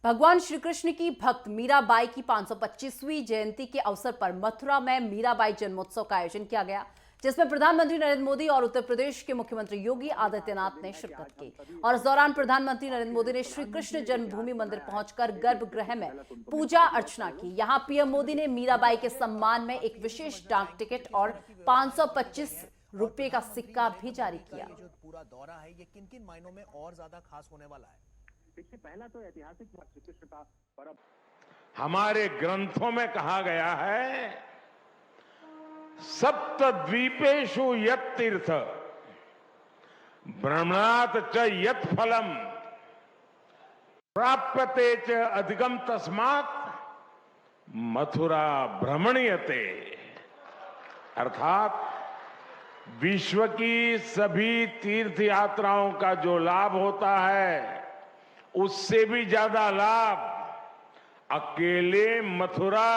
भगवान श्री कृष्ण की भक्त मीराबाई की 525वीं जयंती के अवसर पर मथुरा में मीराबाई जन्मोत्सव का आयोजन किया गया, जिसमें प्रधानमंत्री नरेंद्र मोदी और उत्तर प्रदेश के मुख्यमंत्री योगी आदित्यनाथ ने शिरकत की। और इस दौरान प्रधानमंत्री नरेंद्र मोदी ने श्री कृष्ण जन्मभूमि मंदिर पहुंचकर गर्भगृह में पूजा अर्चना की। यहां पीएम मोदी ने मीराबाई के सम्मान में एक विशेष डाक टिकट और 525 रुपए का सिक्का भी जारी किया। जो पूरा दौरा है ये किन किन मायनों में और ज्यादा खास होने वाला है? देखिए, पहला तो ऐतिहासिक श्री कृष्ण का पर्व हमारे ग्रंथों में कहा गया है, सप्तद्वीपेषु यत् तीर्थ भ्रमणात् च यत् फलम प्राप्यते च अधिकम तस्मात् मथुरा भ्रमणीयते। अर्थात विश्व की सभी तीर्थ यात्राओं का जो लाभ होता है, उससे भी ज्यादा लाभ अकेले मथुरा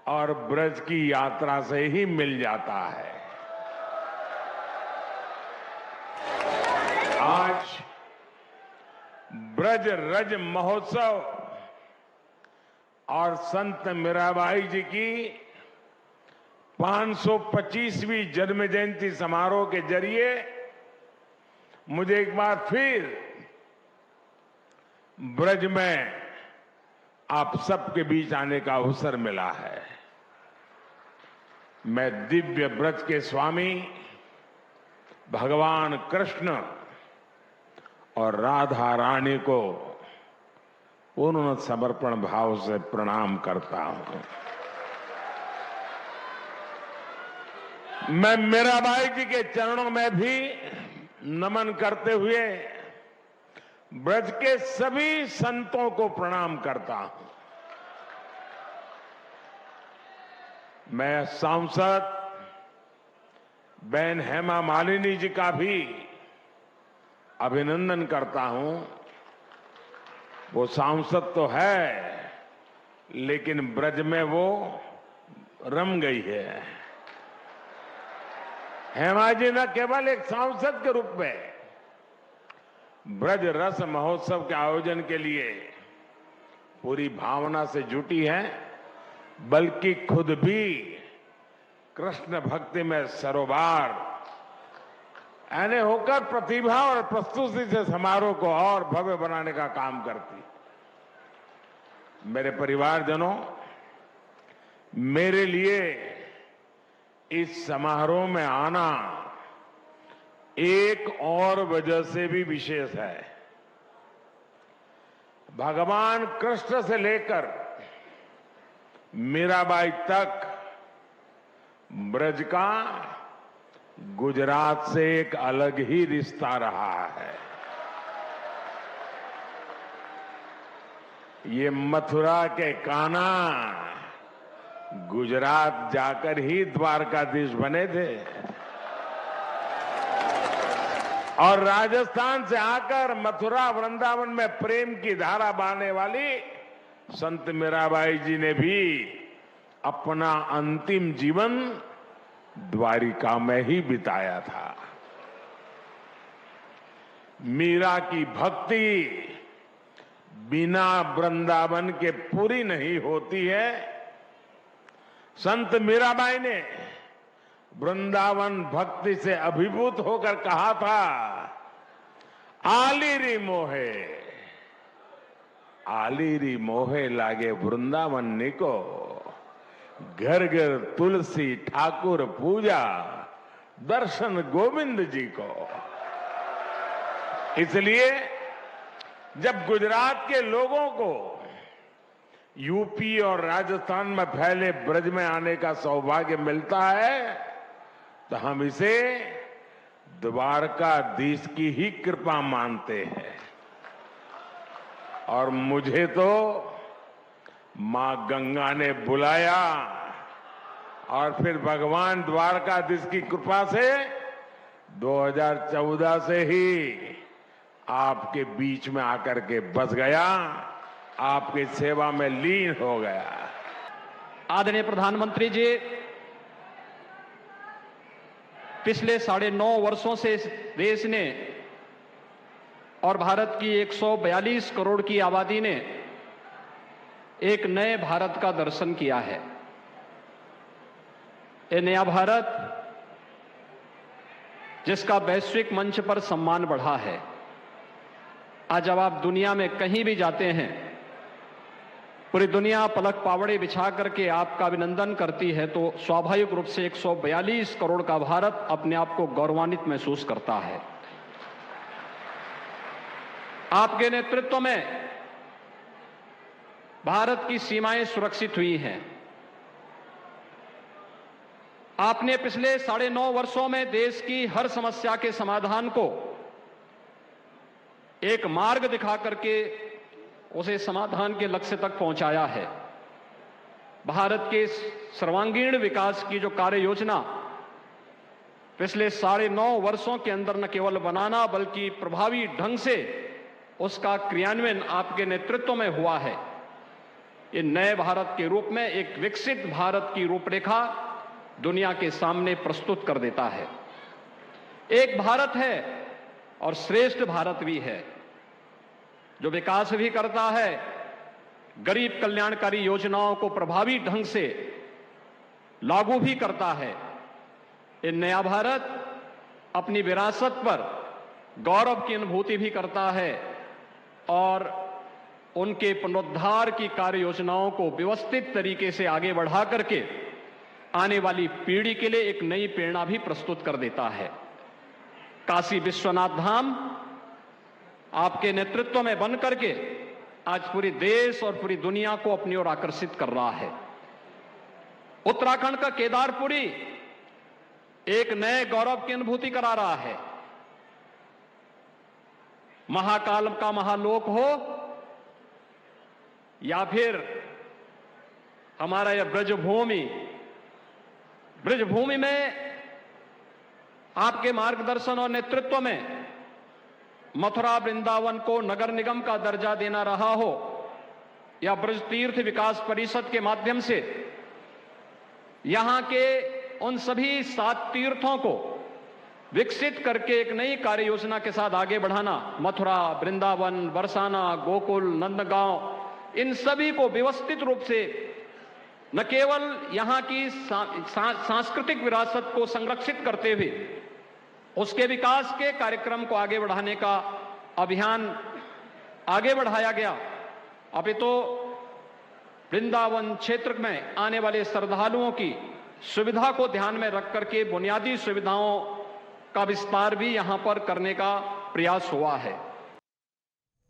और ब्रज की यात्रा से ही मिल जाता है। आज ब्रज रज महोत्सव और संत मीराबाई जी की 525वीं जन्म जयंती समारोह के जरिए मुझे एक बार फिर ब्रज में आप सबके बीच आने का अवसर मिला है। मैं दिव्य ब्रज के स्वामी भगवान कृष्ण और राधा रानी को पूर्ण समर्पण भाव से प्रणाम करता हूं। मैं मीराबाई जी के चरणों में भी नमन करते हुए ब्रज के सभी संतों को प्रणाम करता हूं। मैं सांसद बहन हेमा मालिनी जी का भी अभिनंदन करता हूं। वो सांसद तो है, लेकिन ब्रज में वो रम गई है। हेमा जी न केवल एक सांसद के रूप में ब्रज रस महोत्सव के आयोजन के लिए पूरी भावना से जुटी है, बल्कि खुद भी कृष्ण भक्ति में सरोबार यानी होकर प्रतिभा और प्रस्तुति से समारोह को और भव्य बनाने का काम करती। मेरे परिवारजनों, मेरे लिए इस समारोह में आना एक और वजह से भी विशेष है। भगवान कृष्ण से लेकर मीराबाई तक ब्रज का गुजरात से एक अलग ही रिश्ता रहा है। ये मथुरा के कान्हा गुजरात जाकर ही द्वारकाधीश बने थे और राजस्थान से आकर मथुरा वृंदावन में प्रेम की धारा बहने वाली संत मीराबाई जी ने भी अपना अंतिम जीवन द्वारिका में ही बिताया था। मीरा की भक्ति बिना वृंदावन के पूरी नहीं होती है। संत मीराबाई ने वृंदावन भक्ति से अभिभूत होकर कहा था, आलीरी मोहे आलीरी मोहे लागे वृंदावन निको, घर घर तुलसी ठाकुर पूजा, दर्शन गोविंद जी को। इसलिए जब गुजरात के लोगों को यूपी और राजस्थान में फैले ब्रज में आने का सौभाग्य मिलता है, तो हम इसे द्वारकाधीश की ही कृपा मानते हैं। और मुझे तो मां गंगा ने बुलाया और फिर भगवान द्वारकाधीश की कृपा से 2014 से ही आपके बीच में आकर के बस गया, आपकी सेवा में लीन हो गया। आदरणीय प्रधानमंत्री जी, पिछले 9.5 वर्षों से इस देश ने और भारत की 142 करोड़ की आबादी ने एक नए भारत का दर्शन किया है। ये नया भारत जिसका वैश्विक मंच पर सम्मान बढ़ा है। आज जब आप दुनिया में कहीं भी जाते हैं, पूरी दुनिया पलक पावड़े बिछा करके आपका अभिनंदन करती है, तो स्वाभाविक रूप से 142 करोड़ का भारत अपने आप को गौरवान्वित महसूस करता है। आपके नेतृत्व में भारत की सीमाएं सुरक्षित हुई हैं। आपने पिछले 9.5 वर्षों में देश की हर समस्या के समाधान को एक मार्ग दिखा करके उसे समाधान के लक्ष्य तक पहुंचाया है। भारत के सर्वांगीण विकास की जो कार्य योजना पिछले 9.5 वर्षों के अंदर न केवल बनाना बल्कि प्रभावी ढंग से उसका क्रियान्वयन आपके नेतृत्व में हुआ है। ये नए भारत के रूप में एक विकसित भारत की रूपरेखा दुनिया के सामने प्रस्तुत कर देता है। एक भारत है और श्रेष्ठ भारत भी है, जो विकास भी करता है, गरीब कल्याणकारी योजनाओं को प्रभावी ढंग से लागू भी करता है। ये नया भारत अपनी विरासत पर गौरव की अनुभूति भी करता है और उनके पुनरुद्धार की कार्य योजनाओं को व्यवस्थित तरीके से आगे बढ़ा करके आने वाली पीढ़ी के लिए एक नई प्रेरणा भी प्रस्तुत कर देता है। काशी विश्वनाथ धाम आपके नेतृत्व में बन करके आज पूरी देश और पूरी दुनिया को अपनी ओर आकर्षित कर रहा है। उत्तराखंड का केदारपुरी एक नए गौरव की अनुभूति करा रहा है। महाकाल का महालोक हो या फिर हमारा यह ब्रजभूमि में आपके मार्गदर्शन और नेतृत्व में मथुरा वृंदावन को नगर निगम का दर्जा देना रहा हो, या ब्रज तीर्थ विकास परिषद के माध्यम से यहां के उन सभी 7 तीर्थों को विकसित करके एक नई कार्य योजना के साथ आगे बढ़ाना, मथुरा, वृंदावन, बरसाना, गोकुल, नंदगांव, इन सभी को व्यवस्थित रूप से न केवल यहां की सांस्कृतिक विरासत को संरक्षित करते हुए उसके विकास के कार्यक्रम को आगे बढ़ाने का अभियान आगे बढ़ाया गया। अभी तो वृंदावन क्षेत्र में आने वाले श्रद्धालुओं की सुविधा को ध्यान में रख करके बुनियादी सुविधाओं का विस्तार भी यहां पर करने का प्रयास हुआ है।